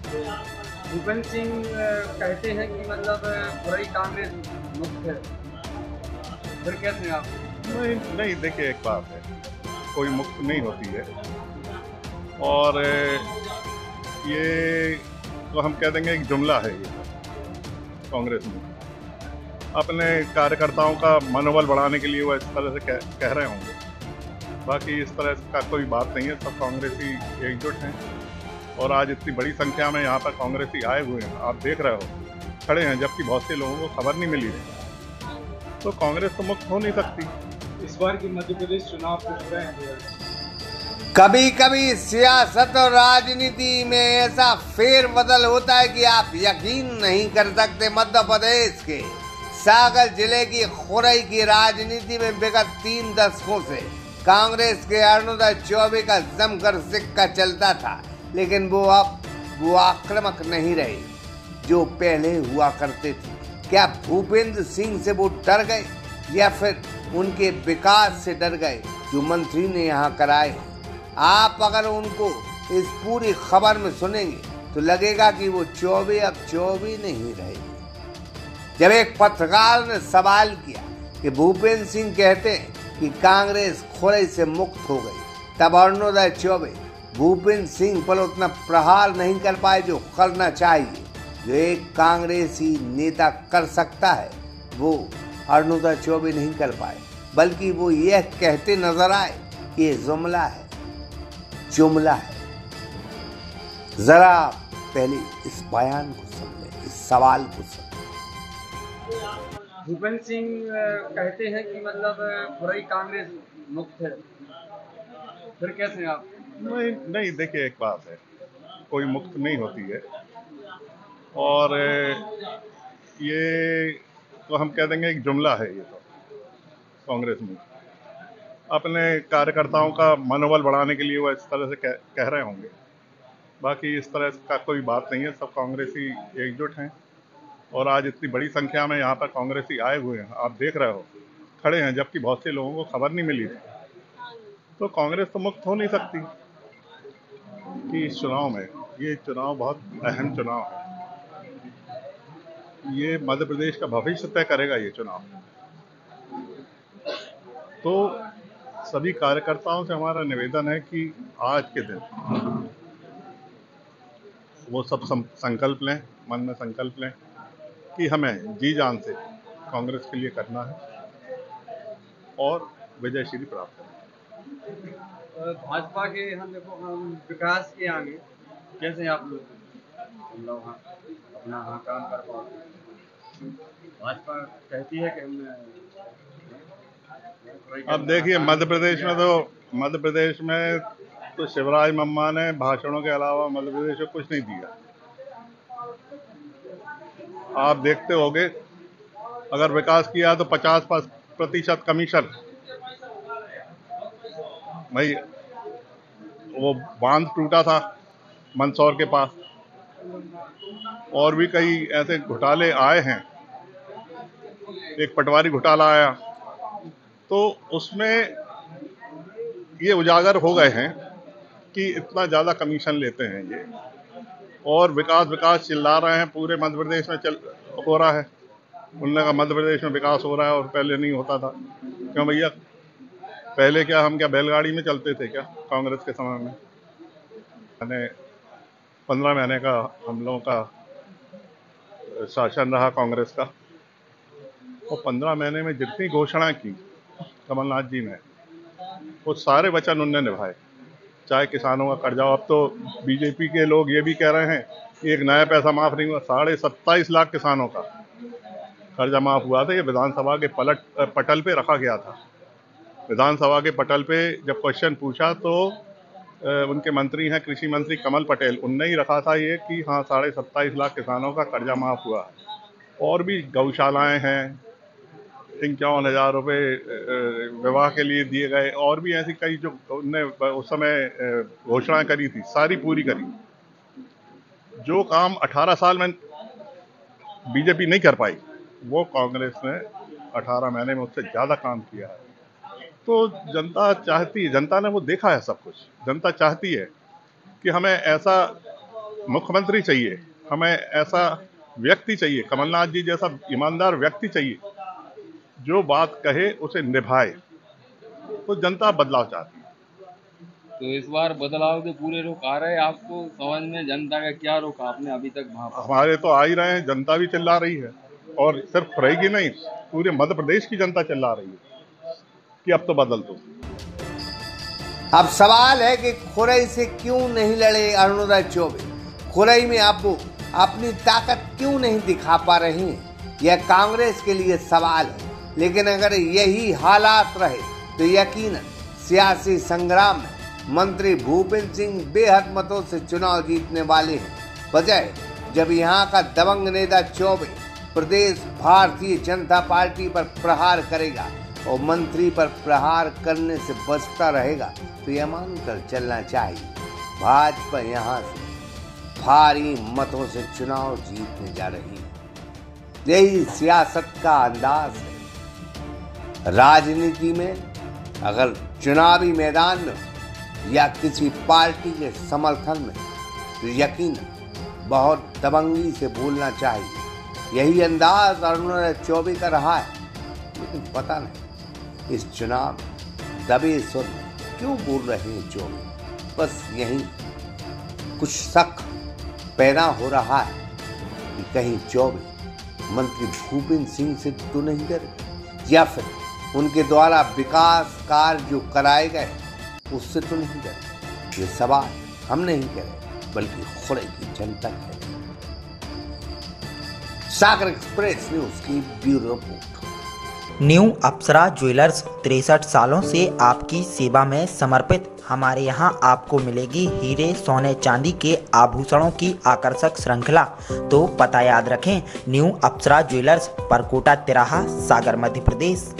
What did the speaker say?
भूपेंद्र सिंह कहते हैं कि मतलब पूरी कांग्रेस मुक्त है। फिर कैसे हैं आप? नहीं नहीं, देखिए एक बात है, कोई मुक्त नहीं होती है। और ये तो हम कह देंगे एक जुमला है ये कांग्रेस में। अपने कार्यकर्ताओं का मनोबल बढ़ाने के लिए वो इस तरह से कह रहे होंगे। बाकी इस तरह का कोई बात नहीं है, सब कांग्रेसी एकजुट हैं। और आज इतनी बड़ी संख्या में यहाँ पर कांग्रेसी आए हुए हैं, आप देख रहे हो, खड़े हैं, जबकि बहुत से लोगों को खबर नहीं मिली है। तो कांग्रेस तो मुक्त हो नहीं सकती। इस बार की मध्य प्रदेश चुनाव किस रहे हैं? कभी कभी सियासत और राजनीति में ऐसा फेरबदल होता है कि आप यकीन नहीं कर सकते। मध्य प्रदेश के सागर जिले की खुरई की राजनीति में विगत 3 दशकों से कांग्रेस के अरुणोदय चौबे का जमकर सिक्का चलता था, लेकिन वो आक्रामक नहीं रहे जो पहले हुआ करते थे। क्या भूपेंद्र सिंह से वो डर गए या फिर उनके विकास से डर गए जो मंत्री ने यहाँ कराए हैं? आप अगर उनको इस पूरी खबर में सुनेंगे तो लगेगा कि वो चौबे अब चौबे नहीं रहे। जब एक पत्रकार ने सवाल किया कि भूपेंद्र सिंह कहते हैं कि कांग्रेस खुरई से मुक्त हो गई, तब अरुणोदय चौबे भूपेंद्र सिंह पर उतना प्रहार नहीं कर पाए जो करना चाहिए, जो एक कांग्रेसी नेता कर सकता है। वो अरुणोदय चौबे नहीं कर पाए, बल्कि वो यह कहते नजर आए कि ये जुमला है। जरा पहले इस बयान को सुन ले, इस सवाल को सुन। भूपेंद्र सिंह कहते हैं कि मतलब पूरी कांग्रेस मुक्त है। फिर कैसे हैं आप? नहीं नहीं, देखिए एक बात है, कोई मुक्त नहीं होती है। और ये तो हम कह देंगे एक जुमला है ये तो कांग्रेस में। अपने कार्यकर्ताओं का मनोबल बढ़ाने के लिए वो इस तरह से कह रहे होंगे। बाकी इस तरह का कोई बात नहीं है, सब कांग्रेसी एकजुट हैं। और आज इतनी बड़ी संख्या में यहाँ पर कांग्रेसी आए हुए हैं, आप देख रहे हो, खड़े हैं, जबकि बहुत से लोगों को खबर नहीं मिली थी। तो कांग्रेस तो मुक्त हो नहीं सकती कि इस चुनाव में, ये चुनाव बहुत अहम चुनाव है। ये मध्य प्रदेश का भविष्य तय करेगा ये चुनाव। तो सभी कार्यकर्ताओं से हमारा निवेदन है कि आज के दिन वो सब संकल्प लें, मन में संकल्प लें कि हमें जी जान से कांग्रेस के लिए करना है और विजय श्री प्राप्त करना। भाजपा के हम देखो, हम विकास के आगे कैसे आप लोग मतलब हाँ अपना हाँ काम कर पाओगे? भाजपा कहती है कि हमने अब देखिए, मध्य प्रदेश में तो शिवराज मम्मा ने भाषणों के अलावा मध्य प्रदेश को कुछ नहीं दिया। आप देखते होंगे, अगर विकास किया तो 50% कमीशन। भाई, वो बांध टूटा था मंदसौर के पास, और भी कई ऐसे घोटाले आए हैं, एक पटवारी घोटाला आया, तो उसमें ये उजागर हो गए हैं कि इतना ज़्यादा कमीशन लेते हैं ये। और विकास विकास चिल्ला रहे हैं, पूरे मध्य प्रदेश में हो रहा है। उनने कहा मध्य प्रदेश में विकास हो रहा है और पहले नहीं होता था। क्यों भैया, पहले क्या हम क्या बैलगाड़ी में चलते थे क्या कांग्रेस के समय में? मैंने 15 महीने का हम लोगों का शासन रहा कांग्रेस का, और 15 महीने में जितनी घोषणा की कमलनाथ जी ने, वो सारे वचन उनने निभाए। चाहे किसानों का कर्जा, अब तो बीजेपी के लोग ये भी कह रहे हैं कि एक नया पैसा माफ नहीं हुआ। 27.5 लाख किसानों का कर्जा माफ हुआ था। ये विधानसभा के पटल पे रखा गया था। विधानसभा के पटल पे जब क्वेश्चन पूछा तो उनके मंत्री हैं कृषि मंत्री कमल पटेल, उनने ही रखा था ये कि हाँ 27.5 लाख किसानों का कर्जा माफ हुआ है। और भी गौशालाएं हैं, 51,000 रुपये विवाह के लिए दिए गए, और भी ऐसी कई जो उनने उस समय घोषणा करी थी, सारी पूरी करी। जो काम 18 साल में बीजेपी नहीं कर पाई, वो कांग्रेस ने 18 महीने में उससे ज़्यादा काम किया है। तो जनता चाहती है, जनता ने वो देखा है सब कुछ। जनता चाहती है कि हमें ऐसा मुख्यमंत्री चाहिए, हमें ऐसा व्यक्ति चाहिए, कमलनाथ जी जैसा ईमानदार व्यक्ति चाहिए, जो बात कहे उसे निभाए। तो जनता बदलाव चाहती है। तो इस बार बदलाव के पूरे रुख आ रहे हैं आपको समझ में? जनता का क्या रुख आपने अभी तक वहाँ पर? हमारे तो आ ही रहे हैं, जनता भी चिल्ला रही है, और सिर्फ रहेगी नहीं, पूरे मध्य प्रदेश की जनता चिल्ला रही है कि अब तो बदल दो। अब सवाल है कि खुरई से क्यों नहीं लड़े अरुणोदय चौबे? खुरई में अब वो अपनी ताकत क्यों नहीं दिखा पा रहे हैं? यह कांग्रेस के लिए सवाल है। लेकिन अगर यही हालात रहे तो यकीनन सियासी संग्राम में मंत्री भूपेंद्र सिंह बेहद मतों से चुनाव जीतने वाले हैं। वजह जब यहाँ का दबंग नेता चौबे प्रदेश भारतीय जनता पार्टी पर प्रहार करेगा और मंत्री पर प्रहार करने से बचता रहेगा, तो यह मानकर चलना चाहिए भाजपा यहाँ से भारी मतों से चुनाव जीतने जा रही है। यही सियासत का अंदाज है। राजनीति में अगर चुनावी मैदान में या किसी पार्टी के समर्थन में, तो यकीनन बहुत दबंगी से बोलना चाहिए। यही अंदाज अरुणोदय चौबे का रहा है। लेकिन पता नहीं इस चुनाव में दबे सुर में क्यों बोल रहे हैं चौबे। बस यही कुछ शक पैदा हो रहा है कि कहीं चौबे मंत्री भूपेंद्र सिंह से तो नहीं डरे, या फिर उनके द्वारा विकास कार्य जो कराए गए उससे तो नहीं डरे। ये सवाल हम नहीं करें बल्कि खुरई की जनता कह रही है। सागर एक्सप्रेस न्यूज की ब्यूरो रिपोर्ट। न्यू अप्सरा ज्वेलर्स 63 सालों से आपकी सेवा में समर्पित। हमारे यहाँ आपको मिलेगी हीरे सोने चांदी के आभूषणों की आकर्षक श्रृंखला। तो पता याद रखें, न्यू अप्सरा ज्वेलर्स, परकोटा तिराहा, सागर, मध्य प्रदेश।